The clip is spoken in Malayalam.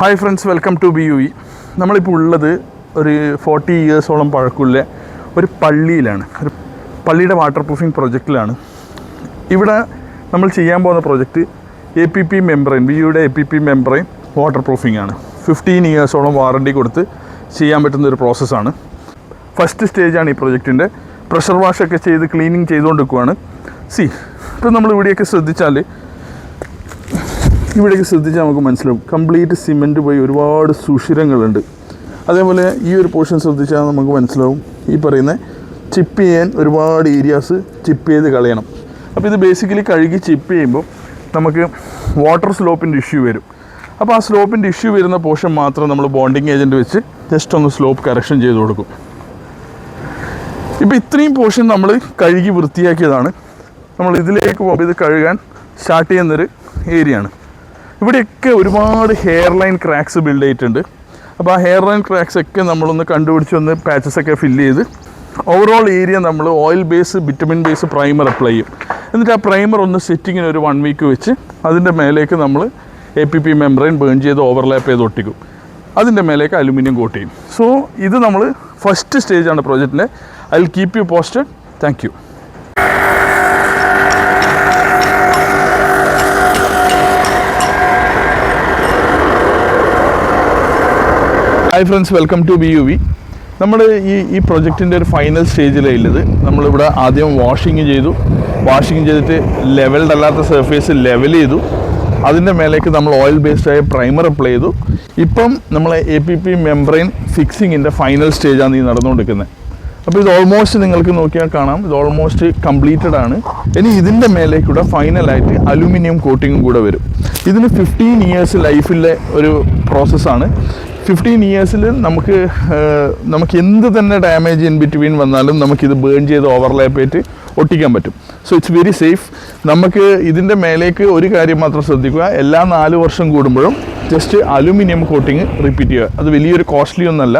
Hi friends, welcome to BUE. നമ്മളിപ്പോൾ ഉള്ളത് ഒരു 40 ഇയേഴ്സോളം പഴക്കമുള്ള ഒരു പള്ളിയിലാണ്. ഒരു പള്ളിയുടെ വാട്ടർ പ്രൂഫിംഗ് പ്രൊജക്റ്റിലാണ്. ഇവിടെ നമ്മൾ ചെയ്യാൻ പോകുന്ന പ്രൊജക്റ്റ് APP മെംബ്രെയിൻ, BUEയുടെ APP മെംബ്രെയിൻ വാട്ടർ പ്രൂഫിംഗ് ആണ്. 15 ഇയേഴ്സോളം വാറണ്ടി കൊടുത്ത് ചെയ്യാൻ പറ്റുന്ന ഒരു പ്രോസസ്സാണ്. ഫസ്റ്റ് സ്റ്റേജാണ് ഈ പ്രൊജക്റ്റിൻ്റെ. പ്രഷർ വാഷൊക്കെ ചെയ്ത് ക്ലീനിങ് ചെയ്തുകൊണ്ടിരിക്കുകയാണ്. ഇപ്പോൾ നമ്മൾ ഇവിടെയൊക്കെ ശ്രദ്ധിച്ചാൽ നമുക്ക് മനസ്സിലാവും കംപ്ലീറ്റ് സിമെൻറ്റ് പോയി ഒരുപാട് സുഷിരങ്ങളുണ്ട്. അതേപോലെ ഈ ഒരു പോർഷൻ ശ്രദ്ധിച്ചാൽ നമുക്ക് മനസ്സിലാവും ഈ പറയുന്ന ചിപ്പ് ചെയ്യാൻ ഒരുപാട് ഏരിയാസ് ചിപ്പ് ചെയ്ത് കളയണം. അപ്പോൾ ഇത് ബേസിക്കലി കഴുകി ചിപ്പ് ചെയ്യുമ്പോൾ നമുക്ക് വാട്ടർ സ്ലോപ്പിൻ്റെ ഇഷ്യൂ വരും. അപ്പോൾ ആ സ്ലോപ്പിൻ്റെ ഇഷ്യൂ വരുന്ന പോർഷൻ മാത്രം നമ്മൾ ബോണ്ടിങ് ഏജൻറ്റ് വെച്ച് ജസ്റ്റ് ഒന്ന് സ്ലോപ്പ് കറക്ഷൻ ചെയ്ത് കൊടുക്കും. ഇപ്പോൾ ഇത്രയും പോർഷൻ നമ്മൾ കഴുകി വൃത്തിയാക്കിയതാണ്. നമ്മൾ ഇതിലേക്ക് പോകുമ്പോൾ ഇത് കഴുകാൻ സ്റ്റാർട്ട് ചെയ്യുന്നൊരു ഏരിയയാണ്. ഇവിടെയൊക്കെ ഒരുപാട് ഹെയർ ലൈൻ ക്രാക്സ് ബിൽഡ് ചെയ്തിട്ടുണ്ട്. അപ്പോൾ ആ ഹെയർ ലൈൻ ക്രാക്സ് ഒക്കെ നമ്മളൊന്ന് കണ്ടുപിടിച്ചൊന്ന് പാച്ചസൊക്കെ ഫില്ല് ചെയ്ത് ഓവറോൾ ഏരിയ നമ്മൾ oil base vitamin base primer apply ചെയ്യും. എന്നിട്ട് ആ പ്രൈമർ ഒന്ന് സെറ്റിങ്ങിന് ഒരു 1 വീക്ക് വെച്ച് അതിൻ്റെ മേലേക്ക് നമ്മൾ APP മെംബ്രെയിൻ ബേൺ ചെയ്ത് ഓവർലാപ്പ് ചെയ്ത് ഒട്ടിക്കും. അതിൻ്റെ മേലേക്ക് അലുമിനിയം കോട്ട് ചെയ്യും. സോ ഇത് നമ്മൾ ഫസ്റ്റ് സ്റ്റേജാണ് പ്രോജക്റ്റിൻ്റെ. I will keep you posted. Thank you. Hi friends, welcome to BUE. നമ്മൾ ഈ പ്രൊജക്റ്റിൻ്റെ ഒരു ഫൈനൽ സ്റ്റേജിലുള്ളത്. നമ്മളിവിടെ ആദ്യം വാഷിങ് ചെയ്തിട്ട് ലെവൽഡ് അല്ലാത്ത സർഫേസ് ലെവൽ ചെയ്തു. അതിൻ്റെ മേലേക്ക് നമ്മൾ ഓയിൽ ബേസ്ഡായ പ്രൈമർ അപ്ലൈ ചെയ്തു. ഇപ്പം നമ്മൾ APP മെംബ്രെയിൻ ഫിക്സിങ്ങിൻ്റെ ഫൈനൽ സ്റ്റേജാണ് ഈ നടന്നുകൊണ്ടിരിക്കുന്നത്. അപ്പോൾ ഇത് ഓൾമോസ്റ്റ് നിങ്ങൾക്ക് നോക്കിയാൽ കാണാം, ഇത് ഓൾമോസ്റ്റ് കംപ്ലീറ്റഡ് ആണ്. ഇനി ഇതിൻ്റെ മേലേക്കൂടെ ഫൈനലായിട്ട് അലുമിനിയം കോട്ടിങ്ങും കൂടെ വരും. ഇതിന് 15 ഇയേഴ്സ് ലൈഫിലെ ഒരു പ്രോസസ്സാണ്. 15 ഇയേഴ്സിൽ നമുക്ക് എന്ത് തന്നെ ഡാമേജ് ഇൻ ബിറ്റ്വീൻ വന്നാലും നമുക്കിത് ബേൺ ചെയ്ത് ഓവർലാപ്പ് ചെയ്തിട്ട് ഒട്ടിക്കാൻ പറ്റും. So it's very safe. നമുക്ക് ഇതിൻ്റെ മേലേക്ക് ഒരു കാര്യം മാത്രം ശ്രദ്ധിക്കുക, എല്ലാ 4 വർഷം കൂടുമ്പോഴും ജസ്റ്റ് അലുമിനിയം കോട്ടിങ് റിപ്പീറ്റ് ചെയ്യുക. അത് വലിയൊരു കോസ്റ്റ്ലി ഒന്നല്ല.